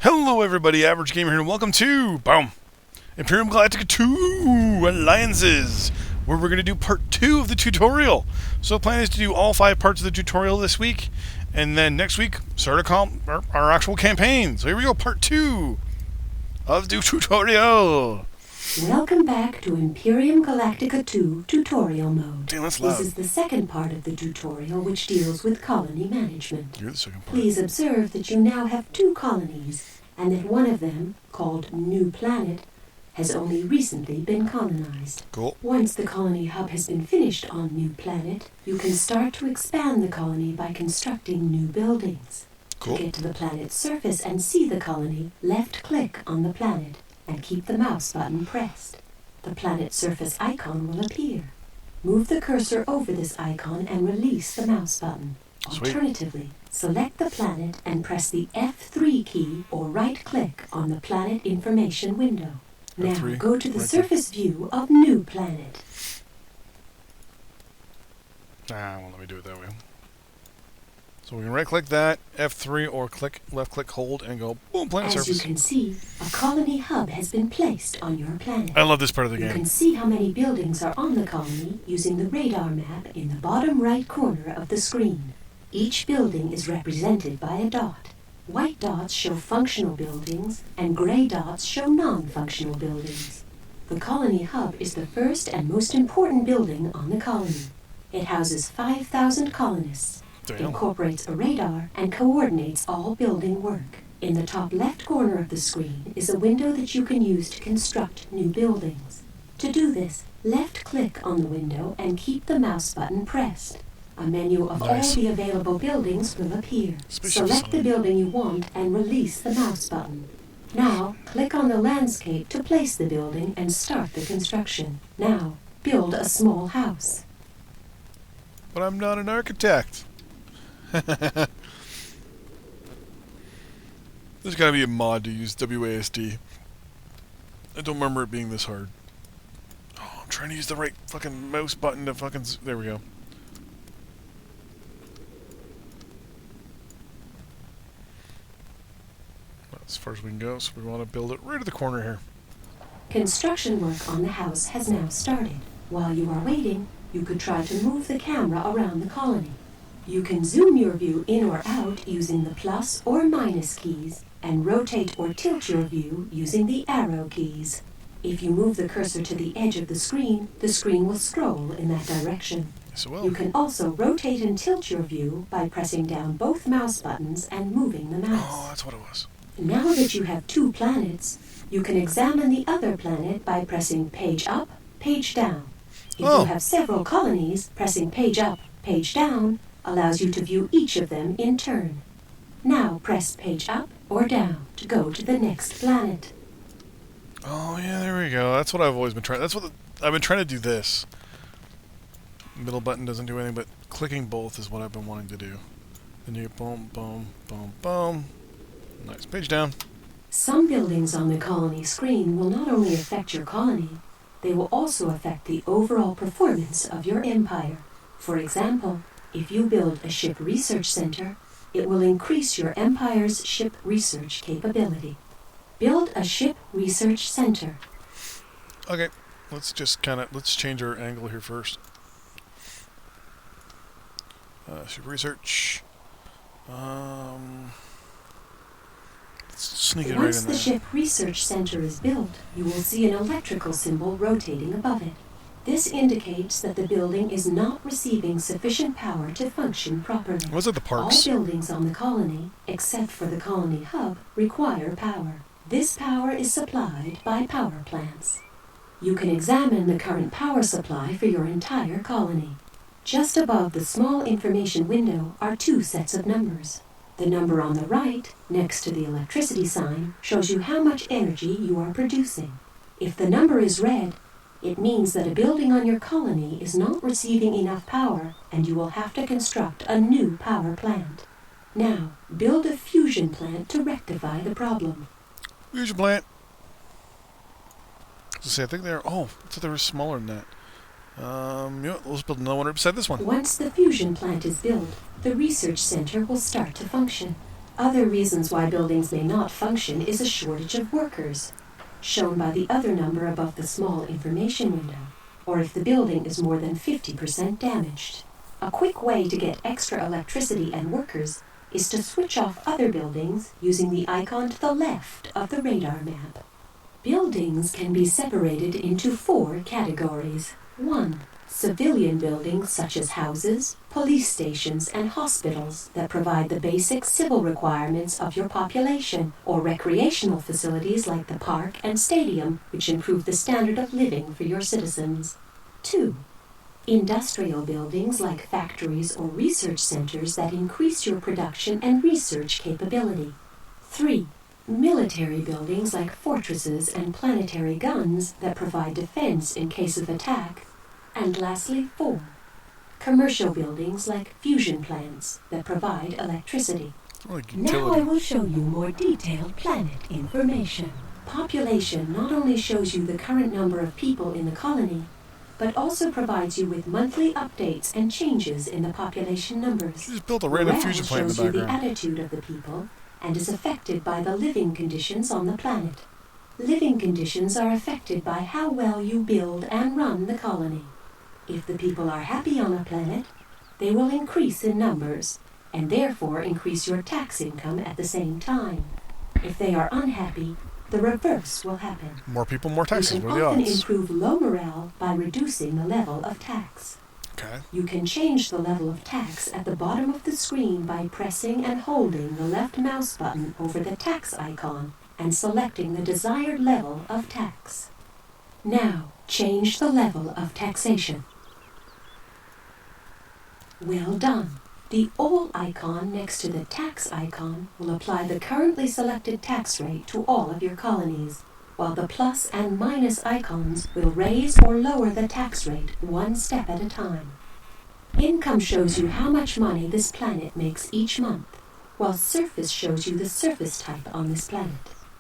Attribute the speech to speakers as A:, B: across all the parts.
A: Hello everybody, Average Gamer here, and welcome to, boom, Imperium Galactica 2 Alliances, where we're going to do part 2 of the tutorial. So the plan is to do all 5 parts of the tutorial this week, and then next week, start our actual campaign. So here we go, part 2 of the tutorial.
B: Welcome back to Imperium Galactica 2 tutorial mode.
A: Damn, that's loud.
B: This is the second part of the tutorial, which deals with colony management.
A: You're the second part.
B: Please observe that you now have 2 colonies, and that one of them, called New Planet, has only recently been colonized.
A: Cool.
B: Once the colony hub has been finished on New Planet, you can start to expand the colony by constructing new buildings.
A: Cool.
B: To get to the planet's surface and see the colony, left-click on the planet and keep the mouse button pressed. The planet surface icon will appear. Move the cursor over this icon and release the mouse button.
A: Sweet.
B: Alternatively, select the planet and press the F3 key or right-click on the planet information window. Now
A: F3,
B: go to the
A: right
B: surface view of New Planet.
A: Well, let me do it that way. So we can right-click that, F3, or left-click, hold, and go, boom, planet
B: As
A: surface.
B: you can see, a colony hub has been placed on your planet.
A: I love this part of the
B: You
A: game.
B: can see how many buildings are on the colony using the radar map in the bottom right corner of the screen. Each building is represented by a dot. White dots show functional buildings, and gray dots show non-functional buildings. The colony hub is the first and most important building on the colony. It houses 5,000 colonists.
A: Damn.
B: Incorporates a radar and coordinates all building work. In the top left corner of the screen is a window that you can use to construct new buildings. To do this, left-click on the window and keep the mouse button pressed. A menu of
A: Nice.
B: all the available buildings will appear.
A: Spaceship
B: Select the
A: sign.
B: building you want and release the mouse button. Now, click on the landscape to place the building and start the construction. Now, build a small house.
A: But I'm not an architect. There's gotta be a mod to use WASD. I don't remember it being this hard. Oh, I'm trying to use the right fucking mouse button to fucking... There we go. That's as far as we can go, so we want to build it right at the corner here.
B: Construction work on the house has now started. While you are waiting, you could try to move the camera around the colony. You can zoom your view in or out using the plus or minus keys, and rotate or tilt your view using the arrow keys. If you move the cursor to the edge of the screen will scroll in that direction.
A: Yes, it will.
B: You can also rotate and tilt your view by pressing down both mouse buttons and moving the mouse.
A: Oh, that's what it was.
B: Now that you have 2 planets, you can examine the other planet by pressing page up, page down. If
A: Oh.
B: you have several colonies, pressing page up, page down allows you to view each of them in turn. Now press page up or down to go to the next planet.
A: Oh, yeah, there we go. That's what I've always been trying. I've been trying to do this. Middle button doesn't do anything, but clicking both is what I've been wanting to do. Then you boom, boom, boom, boom. Nice. Page down.
B: Some buildings on the colony screen will not only affect your colony, they will also affect the overall performance of your empire. For example, if you build a ship research center, it will increase your empire's ship research capability. Build a ship research center.
A: Okay. Let's change our angle here first. Ship research. Let's sneak it right
B: Once
A: in
B: the
A: there.
B: ship research center is built, you will see an electrical symbol rotating above it. This indicates that the building is not receiving sufficient power to function properly.
A: Was it the parks?
B: All buildings on the colony, except for the colony hub, require power. This power is supplied by power plants. You can examine the current power supply for your entire colony. Just above the small information window are 2 sets of numbers. The number on the right, next to the electricity sign, shows you how much energy you are producing. If the number is red, it means that a building on your colony is not receiving enough power and you will have to construct a new power plant. Now, build a fusion plant to rectify the problem.
A: Fusion plant. I think they're... Oh, I thought they were smaller than that. Let's build another one beside this one.
B: Once the fusion plant is built, the research center will start to function. Other reasons why buildings may not function is a shortage of workers, shown by the other number above the small information window, or if the building is more than 50% damaged. A quick way to get extra electricity and workers is to switch off other buildings using the icon to the left of the radar map. Buildings can be separated into 4 categories. 1. Civilian buildings such as houses, police stations, and hospitals that provide the basic civil requirements of your population, or recreational facilities like the park and stadium, which improve the standard of living for your citizens. 2. Industrial buildings like factories or research centers that increase your production and research capability. 3. Military buildings like fortresses and planetary guns that provide defense in case of attack. And lastly, 4. Commercial buildings like fusion plants that provide electricity.
A: Like
B: Now
A: utility.
B: I will show you more detailed planet information. Population not only shows you the current number of people in the colony, but also provides you with monthly updates and changes in the population numbers.
A: She just built a random
B: Morale
A: fusion plant in
B: shows
A: the
B: you the
A: background.
B: attitude of the people and is affected by the living conditions on the planet. Living conditions are affected by how well you build and run the colony. If the people are happy on a planet, they will increase in numbers and therefore increase your tax income at the same time. If they are unhappy, the reverse will happen.
A: More people, more taxes.
B: You can
A: What are the
B: often
A: odds?
B: improve low morale by reducing the level of tax.
A: Okay.
B: You can change the level of tax at the bottom of the screen by pressing and holding the left mouse button over the tax icon and selecting the desired level of tax. Now, change the level of taxation. Well done. The All icon next to the Tax icon will apply the currently selected tax rate to all of your colonies, while the plus and minus icons will raise or lower the tax rate one step at a time. Income shows you how much money this planet makes each month, while surface shows you the surface type on this planet.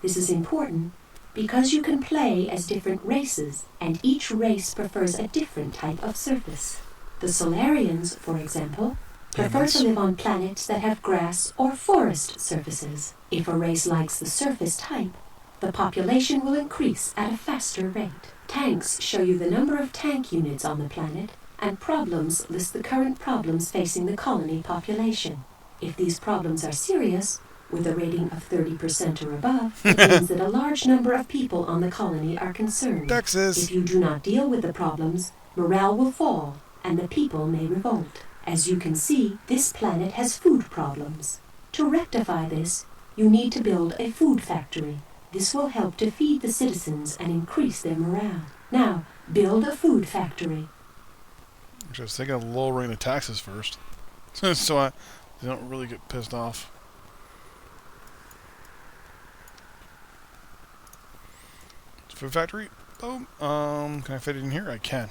B: This is important because you can play as different races, and each race prefers a different type of surface. The Solarians, for example, prefer to live on planets that have grass or forest surfaces. If a race likes the surface type, the population will increase at a faster rate. Tanks show you the number of tank units on the planet, and problems list the current problems facing the colony population. If these problems are serious, with a rating of 30% or above, it means that a large number of people on the colony are concerned.
A: Taxes.
B: If you do not deal with the problems, morale will fall, and the people may revolt. As you can see, this planet has food problems. To rectify this, you need to build a food factory. This will help to feed the citizens and increase their morale. Now, build a food factory.
A: Actually, I was thinking of lowering the taxes first, so I don't really get pissed off. Food factory. Boom. Can I fit it in here? I can.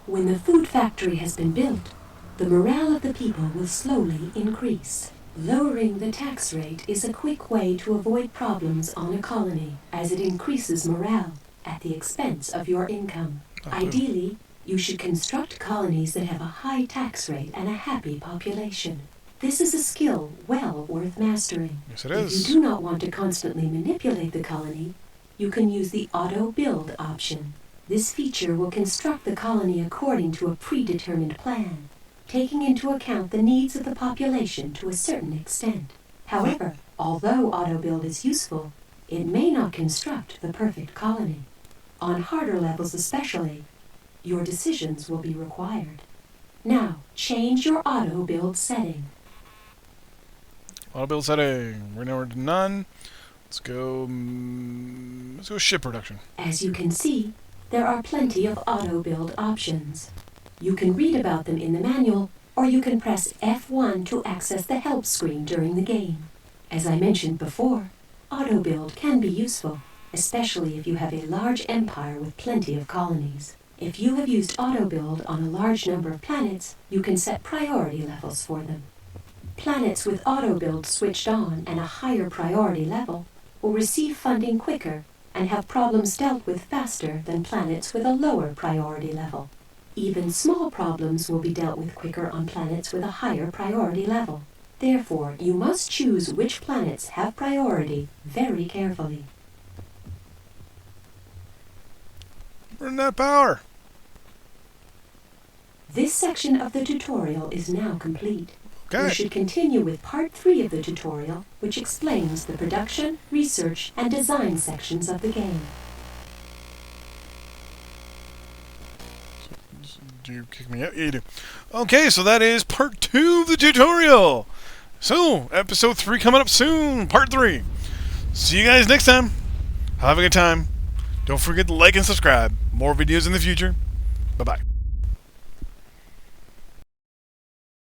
B: When the food factory has been built, the morale of the people will slowly increase. Lowering the tax rate is a quick way to avoid problems on a colony, as it increases morale at the expense of your income. Ideally, you should construct colonies that have a high tax rate and a happy population. This is a skill well worth mastering.
A: Yes, it
B: If
A: is.
B: you do not want to constantly manipulate the colony, you can use the Auto Build option. This feature will construct the colony according to a predetermined plan, taking into account the needs of the population to a certain extent. However, although Auto Build is useful, it may not construct the perfect colony. On harder levels especially, your decisions will be required. Now, change your Auto Build setting.
A: Auto build setting. Right now we're to none. Let's go ship production.
B: As you can see, there are plenty of Auto Build options. You can read about them in the manual, or you can press F1 to access the help screen during the game. As I mentioned before, Auto Build can be useful, especially if you have a large empire with plenty of colonies. If you have used Auto Build on a large number of planets, you can set priority levels for them. Planets with Auto Build switched on and a higher priority level will receive funding quicker and have problems dealt with faster than planets with a lower priority level. Even small problems will be dealt with quicker on planets with a higher priority level. Therefore, you must choose which planets have priority very carefully.
A: Burn that power.
B: This section of the tutorial is now complete.
A: Okay.
B: You should continue with Part 3 of the tutorial, which explains the production, research, and design sections of the game.
A: Do you kick me out? Yeah, you do. Okay, so that is Part 2 of the tutorial. So, Episode 3 coming up soon. Part 3. See you guys next time. Have a good time. Don't forget to like and subscribe. More videos in the future. Bye-bye.